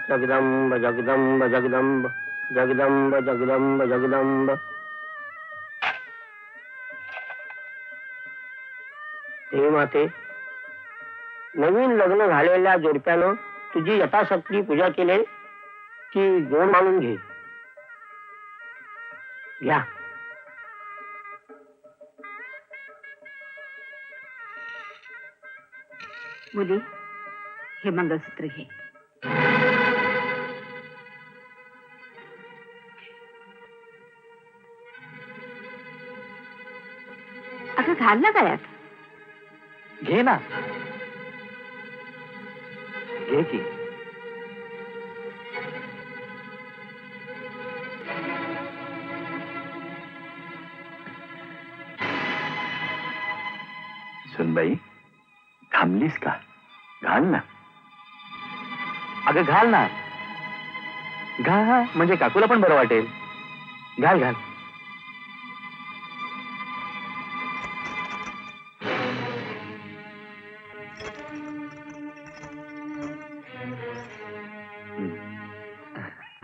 जगदंब जगदंब जगदंब जगदंब जगदंब जगदंब. देवी माते, नवीन लग्न झालेल्या जोडप्यानं तुझी यथाशक्ती पूजा केली की गोड मानून घे. घ्या. मुली, हे मंगळसूत्र घे. अगं घाल ना गळ्यात. घे ना. घे की. सुनबाई, थांबलीस का? घाल ना. अगं घाल ना. घाल, म्हणजे काकूला पण बरं वाटेल. घाल घाल.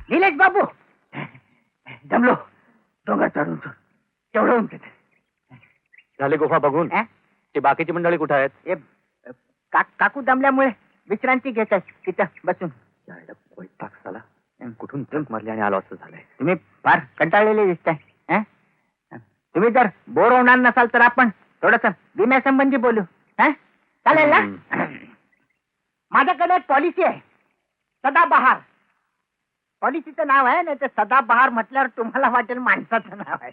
निलेश बाबू, जमलो. डोंगर चढून तेवढं उंच. झाले गुफा बघून? ती बाकीची मंडळी कुठे आहेत? काकू दमल्यामुळे विश्रांती घेत आहे तिथं बसून. झाला. कुठून ट्रंक मारली आणि आलो असं झालंय. तुम्ही फार कंटाळलेले दिसताय. तुम्ही जर बोर होणार नसाल तर आपण थोडस विम्यासंबंधी बोलू. चालेल ना? माझ्याकडे एक पॉलिसी आहे, सदाबहार. पॉलिसीचं नाव आहे, नाही तर सदाबहार म्हटल्यावर तुम्हाला वाटेल माणसाचं नाव आहे.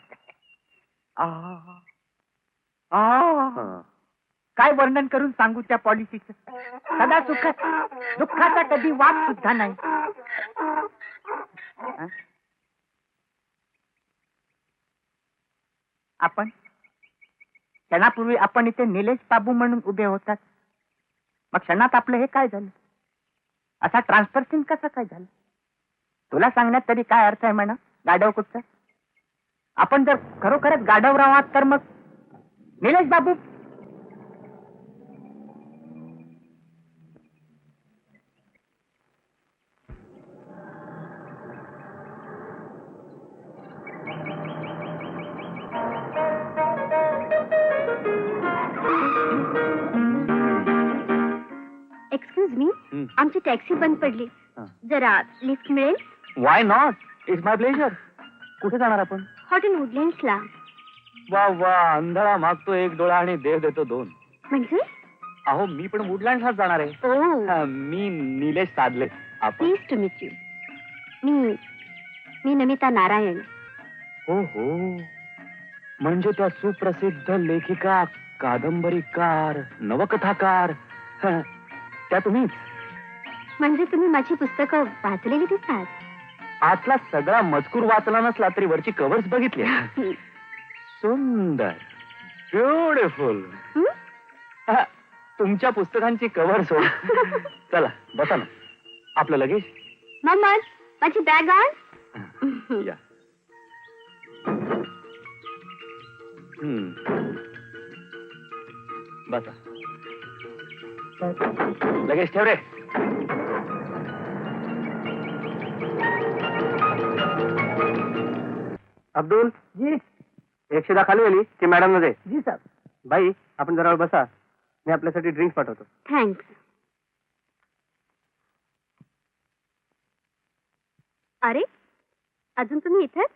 काय वर्णन करून सांगू त्या पॉलिसीचं. सदा सुखात, दुःखाचा कधी वाद सुद्धा नाही. आपण क्षणापूर्वी आपण इथे निलेश बाबू म्हणून उभे होतात, मग क्षणात आपलं हे काय झालं? असा ट्रान्सफर सीन कसं काय झालं? तुला सांगण्यात तरी काय अर्थ आहे म्हणा गाढव कुठचा? आपण जर खरोखरच गाढवराव आहात तर मग निलेश बाबू. एक्सक्यूज मी, आमची टॅक्सी बंद पडली, जरा लिफ्ट मिळेल? Why not, it's my pleasure. कुठे जाणार आपण? हॉटेल वुडलँड्सला. वा वा, अंधळा मागतो एक डोळा आणि देव देतो दोन. म्हणजे? अहो मी पण वुडलँड्सलाच जाणार आहे. ओ, मी निलेश साधले. आपण? Pleased to meet you. मी नमिता नारायण. हो हो, म्हणजे त्या सुप्रसिद्ध लेखिका, कादंबरीकार, नवकथाकार, त्या तुम्हीच? म्हणजे तुम्ही माझी पुस्तकं वाचलेली दिसतात. आतला सगळा मजकूर वाचला नसला तरी वरची कव्हर्स बघितली. सुंदर, ब्युटिफुल. तुमच्या पुस्तकांची कव्हर्स हो. चला बसा ना. आपलं लगेच. मम्मा, माझी बॅग आण. या. बसा. लगेच ठेव रे. अब्दुल जी, 110 खाली आली की मॅडम मध्ये. जी साहेब. बाई, आपण जरा वेळ बसा, मी आपल्यासाठी ड्रिंक्स पाठवतो. थँक्स. अरे, अजून तुम्ही इथेच?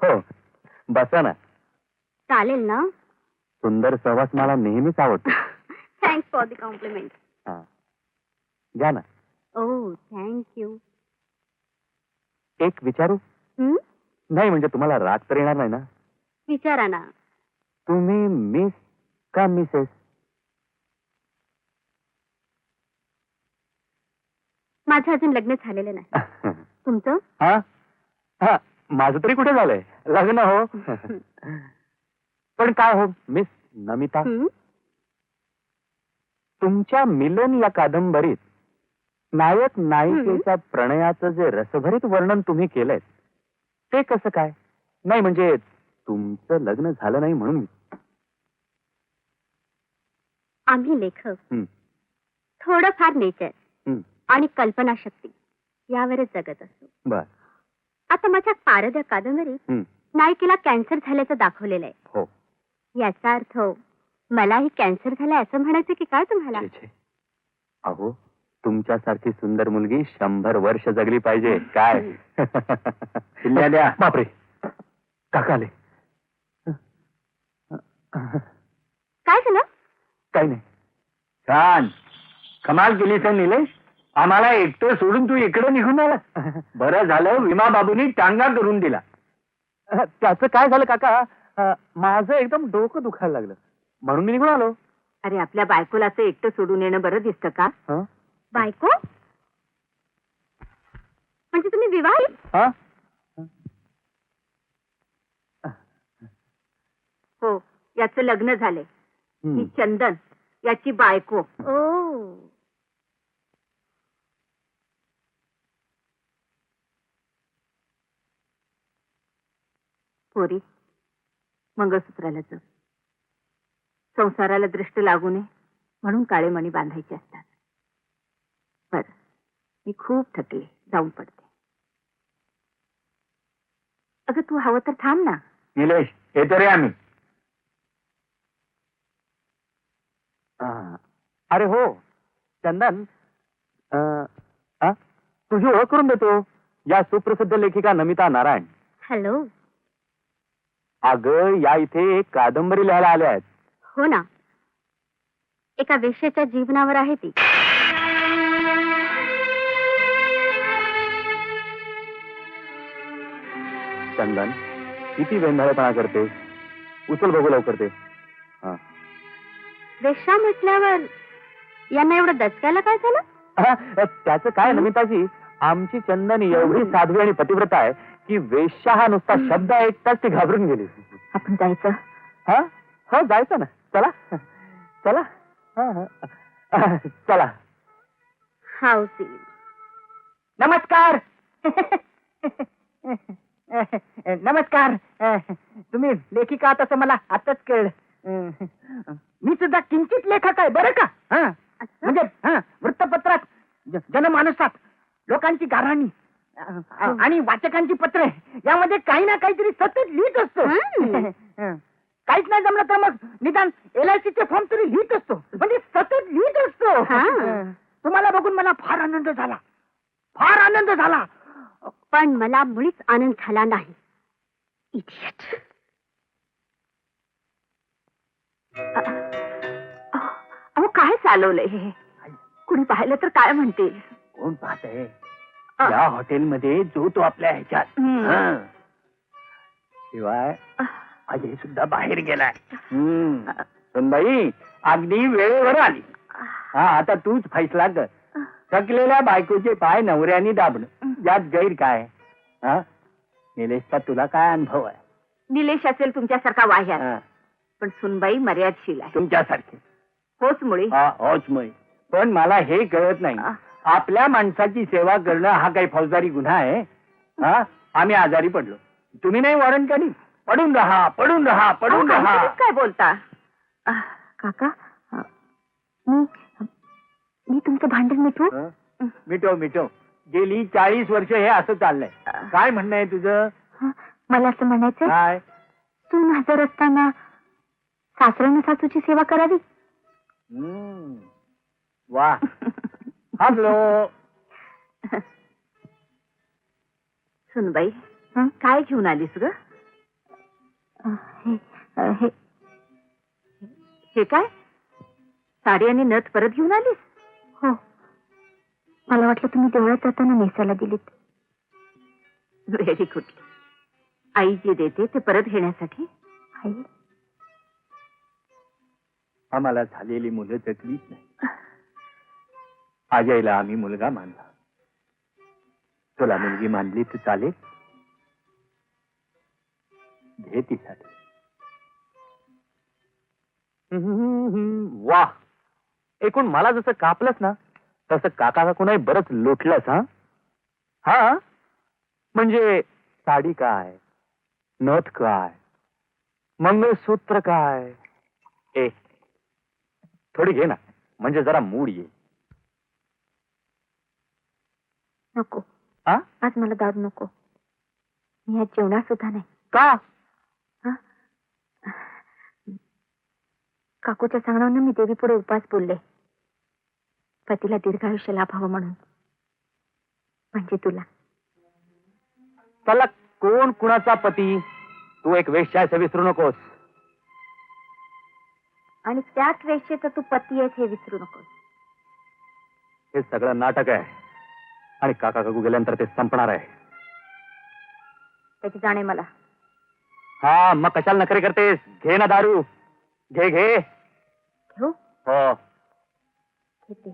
हो, बसा ना. चालेल ना? सुंदर सहवास मला नेहमीच आवडतो. Thanks for the compliment. घ्या ना. ओ, थँक्यू. एक विचारू? नाही म्हणजे तुम्हाला राग तर येणार नाही ना? विचारा ना. तुम्ही मिस का मिसेस? माझं अजून लग्न झालेलं नाही. तुमचं? हा, माझं तरी कुठे झालंय लग्न हो. पण काय हो मिस नमिता, तुमच्या मिलन या कादंबरीत नायक नायिकेच्या प्रणयाचं जे रसभरीत वर्णन तुम्ही केलंय ते कसं काय? नाही म्हणजे तुमचं लग्न झालं नाही म्हणून. आम्ही लेखक थोडंफार नेचर आणि कल्पनाशक्ती यावरच जगत असतो. बर. आता माझ्या पारद या कादंबरीत हं. नायिकेला कॅन्सर झाल्याचं दाखवलेलं आहे. हो. याचा अर्थ मलाही कॅन्सर झालाय असं म्हणायचं की काय तुम्हाला? छे, छे. अहो, तुमच्यासारखी सुंदर मुलगी 100 वर्ष जगली पाहिजे. काय शिल्ल्या द्या. बापरे, काका आले. काय झालं? काही नाही. छान, कमाल केली सर निलेश. आम्हाला एकटं सोडून तू इकडे निघून आला. बरं झालं विमा बाबूंनी टांगा करून दिला. त्याचं काय झालं काका, माझं एकदम डोकं दुखायला लागलं म्हणून मी निघून आलो. अरे आपल्या बायकोला असं एकटं सोडून येणं बरं दिसतं का? हं? बायको म्हणजे तुम्ही विवाहित? हं? हो, याचं लग्न झालंय. हं. ही चंदन याची बायको. ओ, पोरी, मंगळसूत्राला जप. संसाराला दृष्ट लागू नये म्हणून काळे मणी बांधायचे असतात. बरं, मी खूप थकले, जाऊन पडते. अगं तू हवं तर थांब ना. निलेश येतो रे आम्ही. अरे हो चंदन, तुझी ओळख करून देतो. या सुप्रसिद्ध लेखिका नमिता नारायण. हॅलो. अगं, या इथे एक कादंबरी लिहायला आल्या आहेत. हो ना, एका वेश्याच्या जीवनावर आहे ती. चंदन, किती वेंधळेपणा करते. उचल बघू लवकर ते. हा. वेश्या म्हटल्यावर यांना एवढं दचकायला काय झालं? त्याचं काय नमिताजी, आमची चंदन एवढी साध्वी आणि पतिव्रता आहे की वेश्या हा नुसता शब्द ऐकताच ती घाबरून गेली. आपण जायचं. हा, हो जायचं ना. चला चला. चला. हाऊसी. नमस्कार. नमस्कार. तुम्ही लेखिका आहात असं मला आताच कळलं. मी सुद्धा किंचित लेखक आहे बरं का. म्हणजे वृत्तपत्रात, जनमानसात लोकांची गाऱ्हाणी आणि वाचकांची पत्रे यामध्ये काही ना काहीतरी सतत लिहित असतो. काहीच नाही जमलं तर मग निदान LIC चे फॉर्म तरी लिहित असतो. म्हणजे सतत लिहित असतो. तुम्हाला बघून मला फार आनंद झाला, फार आनंद झाला. पण मला मुळीच आनंद झाला नाही. इडियट. अहो काय चालवलंय हे? कुणी पाहिलं तर काय म्हणतील? कोण पाहतंय? या हॉटेलमध्ये जो तो आपल्या ह्याच्यात. शिवाय अजय सुद्धा बाहेर गेलाय. सुनबाई अगदी वेळेवर आली. आता तूच फैसला कर. थकलेल्या बायकोचे पाय नवऱ्याने दाबणं यात गैर काय? निलेशचा तुला काय अनुभव आहे? निलेश असेल तुमच्यासारखा वाह्यात, पण सुनबाई मर्यादशील आहे. तुमच्यासारखे. होच मुळी. होच मुळे. पण मला हे कळत नाही, आपल्या माणसाची सेवा करणं हा काही फौजदारी गुन्हा आहे? आम्ही आजारी पडलो, तुम्ही नाही वॉरंट करी. पडून राहा, पडून राहा, पडून अहो, राहा. काहीतरीच काय बोलता? काका, मी तुमचं भांडण मिटवू? मिटव मिटव. गेली 40 वर्ष हे असं चाललंय. काय म्हणणं आहे तुझं? मला असं म्हणायचंय, काय? सून हजर असताना सासऱ्यानं सासूची सेवा करावी. वा. हॅलो. सुनबाई, काय घेऊन आलीस ग? हे काय? साडी आणि नथ परत घेऊन आलीस? हो, मला वाटलं तुम्ही देवळात जाताना नेसायला दिलीत. Very good. आई जे देते ते परत घेण्यासाठी. आई, आम्हाला झालेली मुलं जगलीच नाही. अजयला आम्ही मुलगा मानला. तुला मुलगी मानली तर चालेल? घे तिसाठी. वा. एकूण मला जसं कापलंस ना तसं काका काकूनही बरंच लोटलंस. हा, म्हणजे साडी काय, नथ काय, मंगळसूत्र काय. थोडी घे ना, म्हणजे जरा मूड येईल. नको. हा? आज मला दारू नको. मी आज जेवणार सुद्धा नाही. का? हा? काकूच्या सांगण्यानं मी देवी पुढे उपास बोलले. पतीला दीर्घायुष्य लाभावं म्हणून. म्हणजे तुला. चला, कोण कुणाचा पती? तू एक वेश्या आहेस हे विसरू नकोस. आणि त्याच वेळेचा तू पती आहेस हे विसरू नकोस. हे सगळं नाटक आहे आणि काका काकू गेल्यानंतर ते संपणार आहे. त्याची जाणे मला. हा, मग कशाला नखरे करतेस? घे ना दारू. घे घे. घेऊ? हो. घेते.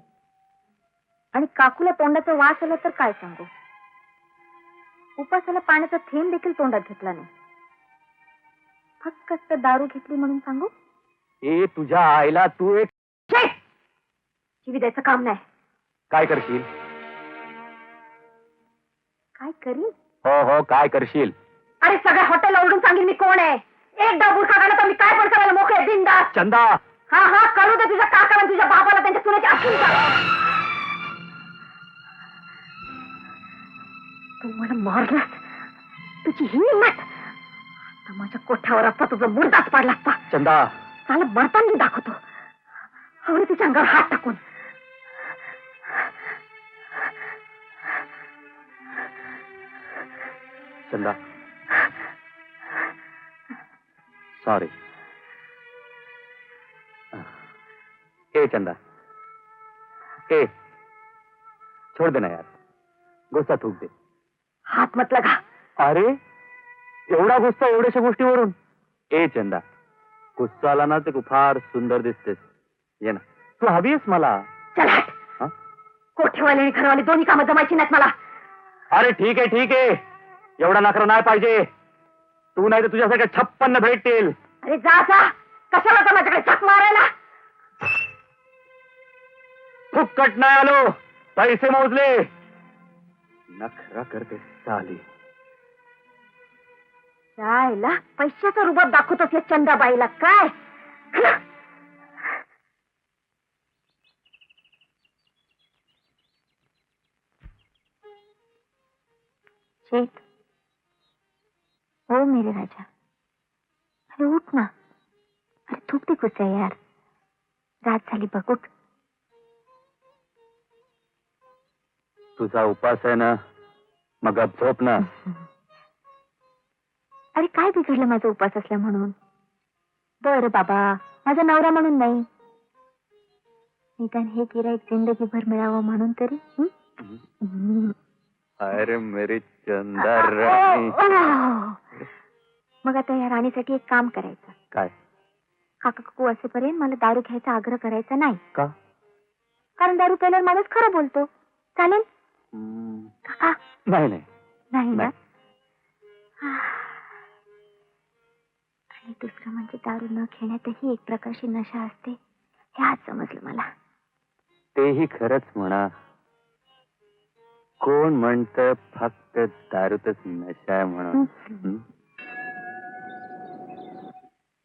आणि काकूला तोंडाचा वास आला तर काय सांगू? उपासाला पाण्याचा थेंब देखील तोंडात घेतला नाही. फक्त दारू घेतली म्हणून सांगू? ए तुझ्या आईला तू एक शिवी द्यायचं काम नाही. काय करशील? काय करीन? हो हो, काय करशील? अरे सगळ्या हॉटेल ओरडून सांगेन मी कोण आहे. एक डाव बुरखा घाला तर मी काय पण करायला मोकळे बिनधास्त. चंदा, हा हा, कळू दे तुझ्या काकाला तुझ्या बाबाला त्यांच्या सुनेची असून. तू मला मारलास. तुझी ही हिंमत. आता माझ्या कोठ्यावर असता तुझा मुर्दाच पाडला असता. चंदा, मला मरताना दाखवतो. हवं तिच्या अंगावर हात टाकून. चंदा, सॉरी. ए चंदा, ए छोड़ देना यार, गुस्सा थूक दे. हात मत लगा. अरे एवढा गुस्सा एवढ्याशा गोष्टीवरून? ए चंदा, गुस्सा आला ना ते फार सुंदर दिसतेस. ये ना, तू हवीस मला. चला हा? कोठेवाले आणि घरवाले दोन्ही कामं जमायची नाहीत मला. अरे ठीक आहे ठीक आहे, एवढा नखरा नाही पाहिजे. तू नाही तर तुझ्यासारख्या 56 भेटतील. अरे जा जा, कशाला तर माझ्याकडे चक मारायला. फुक्कट नाही आलो, पैसे मोजले. नखरा करते साली. जायला पैशाचा रुबाब दाखवतोस या चंदाबाईला काय? शेठ. हो मेरे राजा. अरे उठ ना. अरे थूक दे कुछ यार. रात झाली बघ, उठ. तुझा उपास आहे ना, मग अब झोप ना. अरे काय बिघडलं माझा उपास असल्या म्हणून? बरं बाबा, माझा नवरा म्हणून नाही, निदान हे गिऱ्हाईक जिंदगीभर मिळावं म्हणून तरी. अरे मेरी चंदा राणी. मग आता या राणीसाठी एक काम करायचं. काय? काका काकू असेपर्यंत मला दारू घ्यायचा आग्रह करायचा नाही. का? कारण दारू प्यायल्यावर माणूस खरं बोलतो. चालेल काका? नाही नाही नाही ना. आणि दुसरं म्हणजे दारू न घेण्यातही एक प्रकारची नशा असते हे आज समजलं मला. तेही खरंच म्हणा. कोण म्हणतं फक्त दारूतच नशा आहे म्हणून?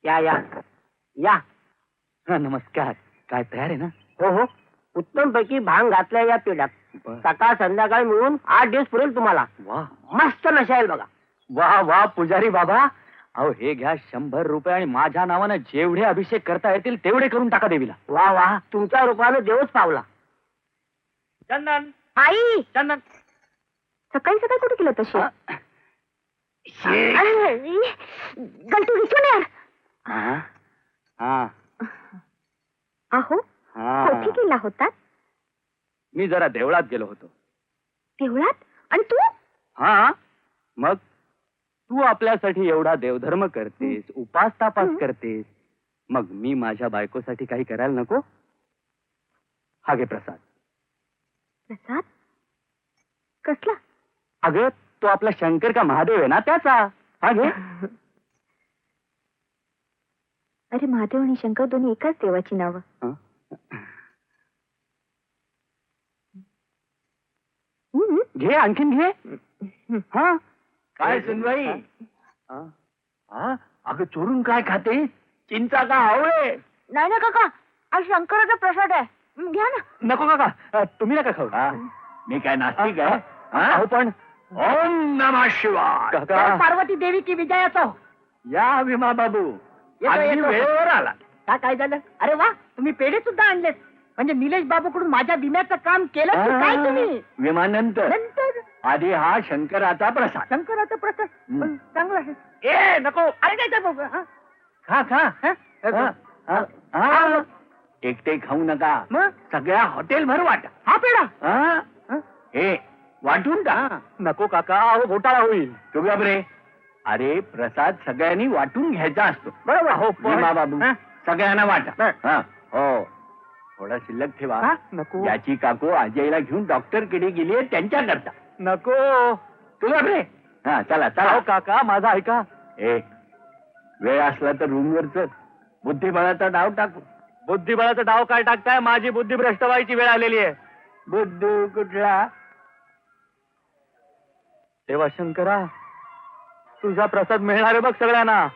या या या. हा, नमस्कार. काय तयार आहे ना? हो हो, उत्तम पैकी भांग घातल्या या पिढ्यात. सकाळ संध्याकाळ मिळून 8 दिवस पुरेल तुम्हाला. वा मस्त नशा येईल बघा. वा वा, पुजारी बाबा, अहो हे घ्या 100 रुपये आणि माझ्या नावानं जेवढे अभिषेक करता येतील तेवढे करून टाका देवीला. वा वा, तुमच्या रूपानं देवच पावला. चंदन, आई, चंदन. सकाळी सकाळी कुठे गेलं तशी? गलती विचार यार. हा हा अहो कोठी हा, गेला होता? मी जरा देवळात गेलो होतो. देवळात? आणि तू? हा, मग तू आपल्यासाठी एवढा देवधर्म करतेस, उपास तापास करतेस, मग मी माझ्या बायकोसाठी काही करायला नको? हा घे प्रसाद. प्रसाद? कसला? अगं तो आपला शंकर का महादेव आहे ना त्याचा. हा घे. अरे महादेव आणि शंकर दोन्ही एकाच देवाची नावं. हं? घे, आणखीन घे. हा काय सुनबाई? हा, अगं चोरून काय खाते? चिंचा का आवळे? नाही ना काका, आज शंकराचा प्रसाद आहे. घ्या ना. नको काका, तुम्ही नका खाऊ. मी काय नास्तिक आहे? हा? अहो पण ओम नमः शिवाय. काका पार्वती देवी की विजयाचा या विमा बाबू येतो, अगदी येतो. वेळेवर आला. का काय झालं? अरे वा, तुम्ही पेढे सुद्धा आणलेत. म्हणजे निलेश बाबूकडून माझ्या विम्याचं काम केलं की काय तुम्ही? विमानंतर नंतर आधी हा शंकराचा प्रसाद. शंकराचं प्रसाद हं. पण चांगलं आहे. ए नको, अरे काय बघ खा खा. हा? हा, हा. एकटे खाऊ नका, मग सगळ्या हॉटेल भर वाटा. हा पेढा हा? हं? हे वाटून टाक. नको काका, अहो घोटाळा होईल. तू गप रे. अरे प्रसाद सगळ्यांनी वाटून घ्यायचा असतो. बरोबर हो, पण- विमा बाबू हा? सगळ्यांना वाटा. बर. हा, हो थोडा शिल्लक ठेवा. हा? नको याची काकू आजयला घेऊन डॉक्टर कडे गेली त्यांच्या करता. नको. तू गप रे. हा चला चला. अहो काका माझा ऐका. ए वेळ असला तर रूमवर चल, बुद्धिबळाचा डाव टाकू. बुद्धिबळाचा डाव काय टाकताय? माझी बुद्धी भ्रष्ट व्हायची वेळ आलेली आहे. बुद्धी कुठला? तेव्हा शंकरा तुझा प्रसाद मिळणार आहे बघ सगळ्यांना.